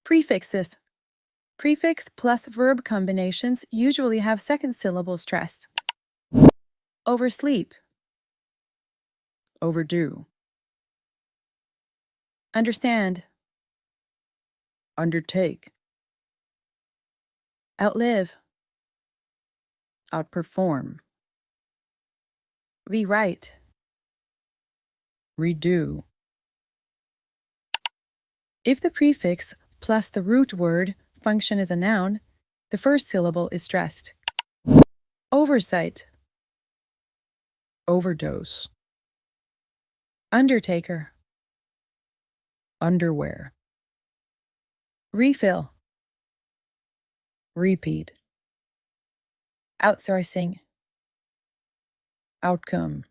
Prefixes. Prefix plus verb combinations usually have second syllable stress. Oversleep. Overdue. Understand. Undertake. Outlive. Outperform. Rewrite. Redo. If the prefix plus the root word function is a noun, the first syllable is stressed. Oversight. Overdose. Undertaker. Underwear. Refill. Repeat. Outsourcing. Outcome.